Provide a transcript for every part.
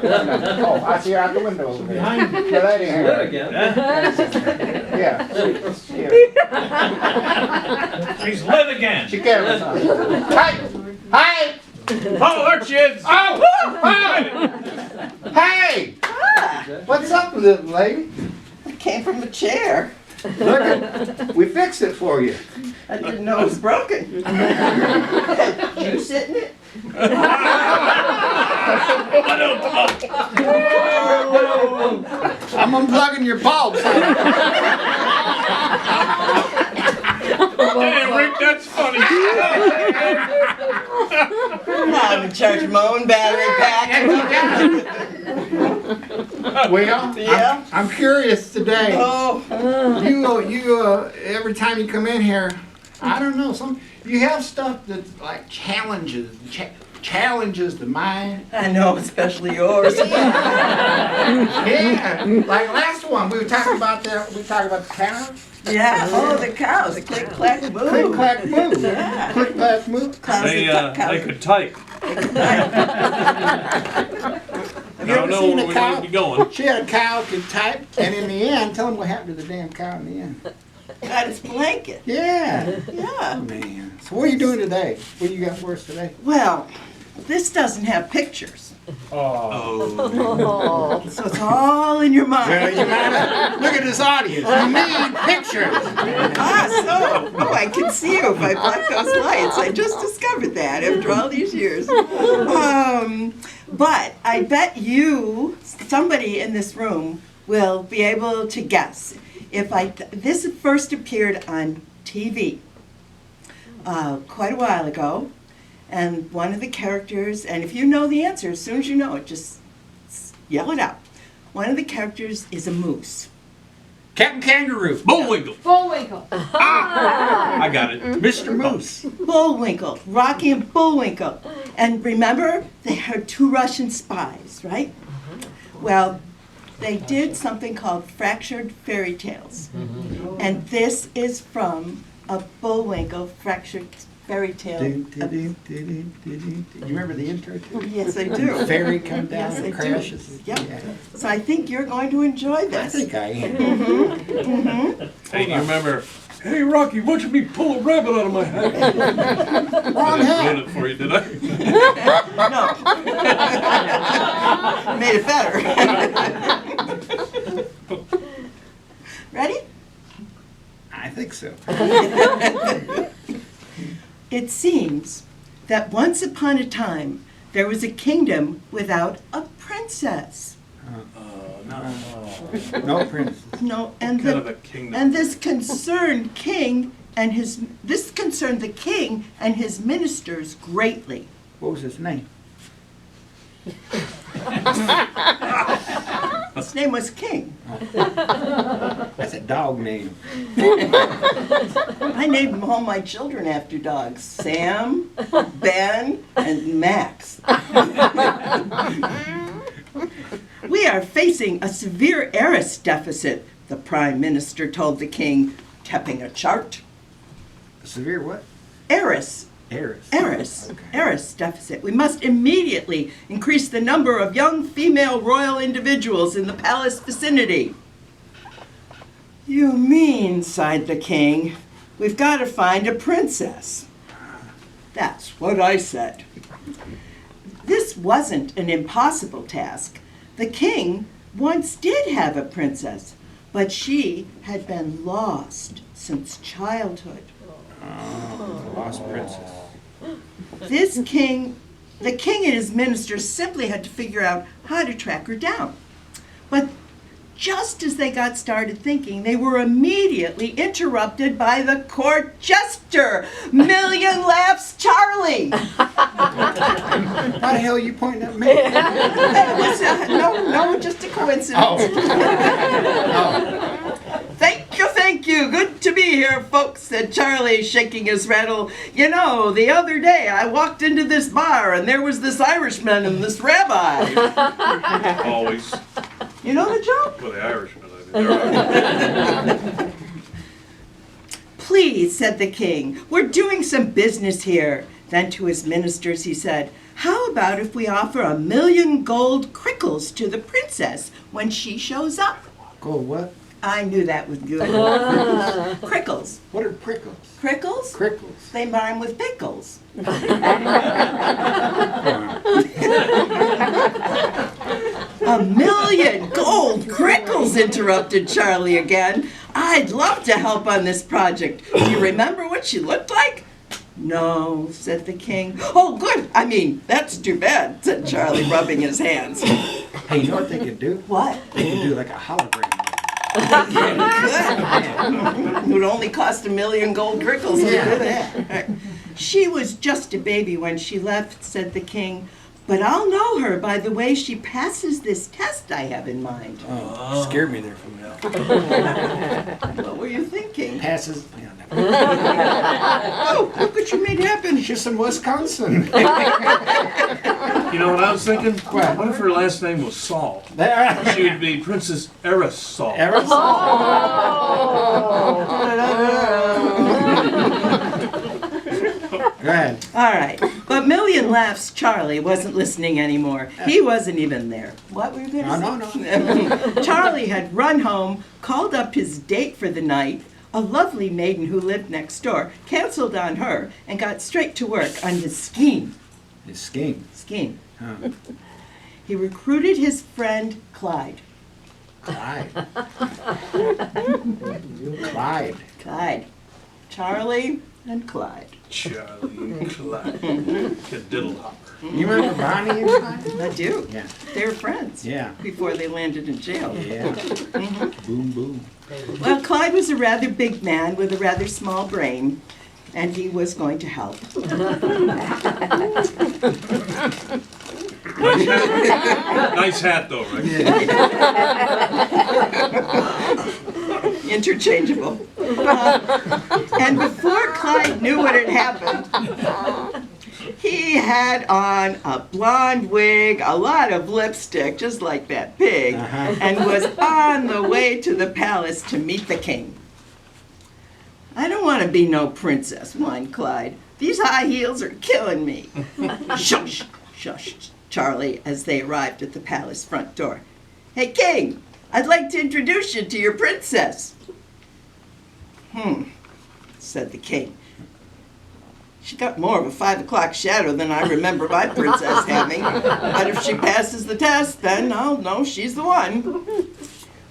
Oh, I see her out the window over there. Behind you. The lady Lit hair. again. Yeah. She's lit again. She carries on. Hi! Hi! Oh, there she is. Oh! Oh! Hey! What's up, little lady? I came from a chair. Look, we fixed it for you. I didn't know it was broken. Did you sit in it? I'm unplugging your bulbs. Hey, Rick, that's funny. I'm in charge of my own battery pack. Well, Yeah. I'm curious today. Oh, You every time you come in here, I don't know, you have stuff that like challenges the mind. I know, especially yours. Yeah, like last one we were talking about the cow. Yeah. Oh, the cows. Click, clack, move. Click clack move. Yeah. Click clack move. Cows They that cows could type. Have I you don't ever know seen where a we cow? need to be going. She had a cow could type, and in the end, tell them what happened to the damn cow in the end. got its blanket. Yeah. Yeah. Man. So what are you doing today? What do you got for us today? Well, this doesn't have pictures. Oh. So it's all in your Well, mind. you might look at this audience. You need pictures. Oh, I can see you if I black those lights. I just discovered that after all these years. But I bet somebody in this room, will be able to guess. This first appeared on TV quite a while ago, and one of the characters, and if you know the answer, as soon as you know it, just yell it out. One of the characters is a moose. Captain Kangaroo. Bullwinkle. Bullwinkle. I got it. Mr. Moose. Bullwinkle, Rocky and Bullwinkle. And remember, they are two Russian spies, right? Well, they did something called fractured fairy tales. And this is from a Bullwinkle fractured fairy tale. You remember the intro to it? Yes, I do. Fairy comes down Yes, and I do. crashes. Yep. Yeah. So I think you're going to enjoy I this. think I am. Hey, you remember? Hey, Rocky, watch me pull a rabbit out of my hat. Wrong I hat. didn't ruin it for you, did I? No. Made it better. Ready? I think so. It seems that once upon a time there was a kingdom without a princess. No princess. No, and Kind of a kingdom. and this concerned the king and his ministers greatly. What was his name? His name was King. That's a dog name. I named all my children after dogs: Sam, Ben, and Max. We are facing a severe heiress deficit, the Prime Minister told the king, tapping a chart. Severe what? Heiress deficit. We must immediately increase the number of young female royal individuals in the palace vicinity. You mean, sighed the king, we've got to find a princess. That's what I said. This wasn't an impossible task. The king once did have a princess, but she had been lost since childhood. Lost princess. The king and his ministers simply had to figure out how to track her down. But just as they got started thinking, they were immediately interrupted by the court jester, Million Laughs Charlie. Why the hell are you pointing at me? It was, no, just a coincidence. Thank you. Good to be here, folks, said Charlie, shaking his rattle. You know, the other day I walked into this bar and there was this Irishman and this rabbi. Always. You know the joke? Well, the Irishman, I mean. Please, said the king, we're doing some business here. Then to his ministers he said, "How about if we offer 1,000,000 gold crickles to the princess when she shows up?" Go what? I knew that was good. Crickles. What are prickles? Crickles? Crickles. They rhyme with pickles. "1,000,000 gold crickles," interrupted Charlie again. "I'd love to help on this project. Do you remember what she looked like?" "No," said the king. "Oh, good. I mean, that's too bad," said Charlie, rubbing his hands. Hey, you know what they could do? What? They could do like a hologram. Good. It would only cost 1,000,000 gold crickles to do that. "She was just a baby when she left," said the king. "But I'll know her by the way she passes this test I have in mind." Oh, scared me there for a minute. What were you thinking? Passes. Yeah, never. Oh, look what you made happen. She's in Wisconsin. You know what I was thinking? What? What if her last name was Saul? There. She would be Princess Erisol. Go ahead. All right. But Million Laughs Charlie wasn't listening anymore. He wasn't even there. What were you going to say? No. Charlie had run home, called up his date for the night. A lovely maiden who lived next door canceled on her and got straight to work on his scheme. His scheme. Huh. He recruited his friend Clyde. Clyde. Clyde. Clyde. Charlie and Clyde. Charlie and Clyde. Cadiddlehopper. You remember Bonnie and Clyde? I do. Yeah. They were friends. Yeah. Before they landed in jail. Yeah. Boom, boom. Well, Clyde was a rather big man with a rather small brain, and he was going to help. Nice hat though, right? Interchangeable. And before Clyde knew what had happened, he had on a blonde wig, a lot of lipstick, just like that pig, and was on the way to the palace to meet the king. "I don't want to be no princess," whined Clyde. "These high heels are killing me." "Shush, shush," Charlie, as they arrived at the palace front door. "Hey, king, I'd like to introduce you to your princess." Said the king. "She got more of a 5 o'clock shadow than I remember my princess having. But if she passes the test, then I'll know she's the one."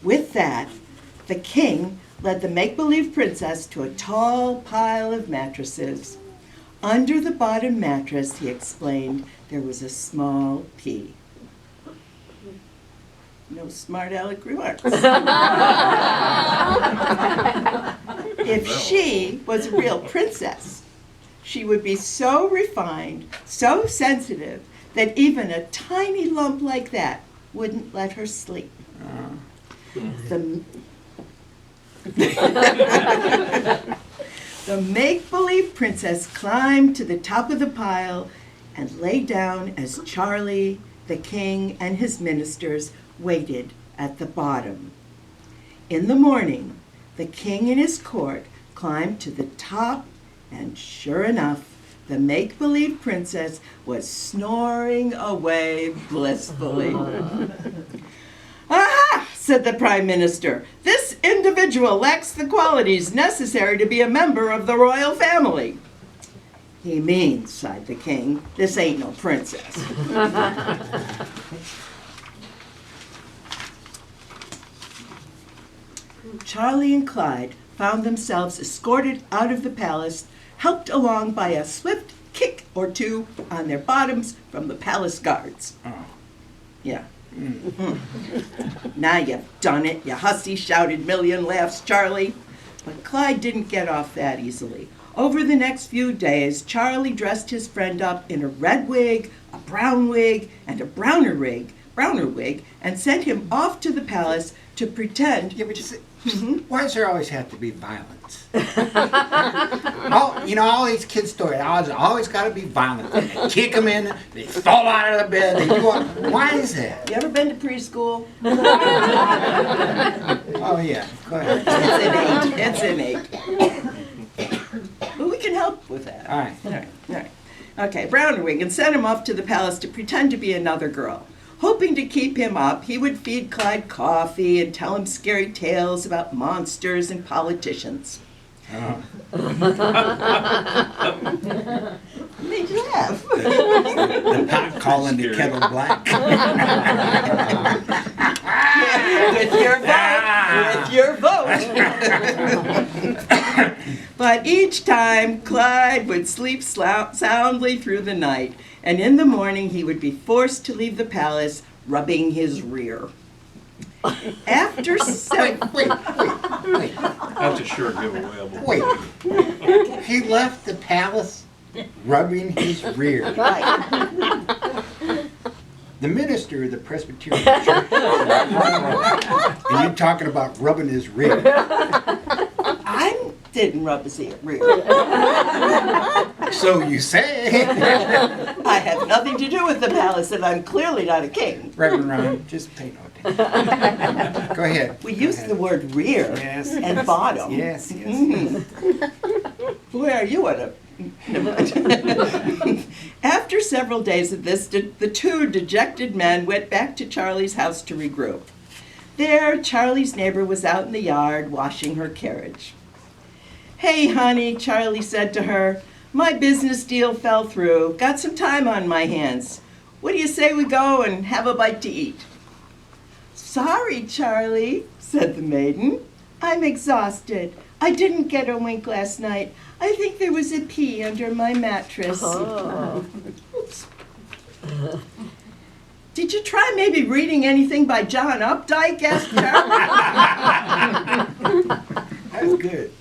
With that, the king led the make-believe princess to a tall pile of mattresses. Under the bottom mattress, he explained, there was a small pea. No smart aleck remarks. If she was a real princess, she would be so refined, so sensitive, that even a tiny lump like that wouldn't let her sleep. The make-believe princess climbed to the top of the pile and lay down as Charlie, the king, and his ministers waited at the bottom. In the morning, the king and his court climbed to the top, and sure enough, the make-believe princess was snoring away blissfully. "Aha!" said the prime minister. "This individual lacks the qualities necessary to be a member of the royal family." "He means," sighed the king, "this ain't no princess." Charlie and Clyde found themselves escorted out of the palace, helped along by a swift kick or two on their bottoms from the palace guards. Yeah. "Now you've done it, you hussy," shouted Million Laughs Charlie. But Clyde didn't get off that easily. Over the next few days, Charlie dressed his friend up in a red wig, a brown wig, and a browner wig, and sent him off to the palace to pretend. Yeah, but why does there always have to be violence? All these kids' stories, always got to be violent. They kick them in, they fall out of the bed, they do all. Why is that? You ever been to preschool? Oh, yeah, go ahead. It's innate. But we can help with that. All right. All right. Okay, Brownwing, and sent him off to the palace to pretend to be another girl. Hoping to keep him up, he would feed Clyde coffee and tell him scary tales about monsters and politicians. Made you laugh. The pot calling the kettle black. With your vote. But each time, Clyde would sleep soundly through the night, and in the morning he would be forced to leave the palace, rubbing his rear. After Wait. That's a sure giveaway. Wait. He left the palace rubbing his rear. The minister of the Presbyterian Church. And you talking about rubbing his rear. I didn't rub his rear. So you say. I have nothing to do with the palace, and I'm clearly not a king. Reverend Ron, just pay no attention. Go ahead. We use the word rear Yes. and bottom. Yes. Where are you at After several days of this, the two dejected men went back to Charlie's house to regroup. There, Charlie's neighbor was out in the yard washing her carriage. "Hey, honey," Charlie said to her, "my business deal fell through. Got some time on my hands. What do you say we go and have a bite to eat?" "Sorry, Charlie," said the maiden. "I'm exhausted. I didn't get a wink last night. I think there was a pea under my mattress." Oh. Oops. "Did you try maybe reading anything by John Updike?" asked Charlie. That's good.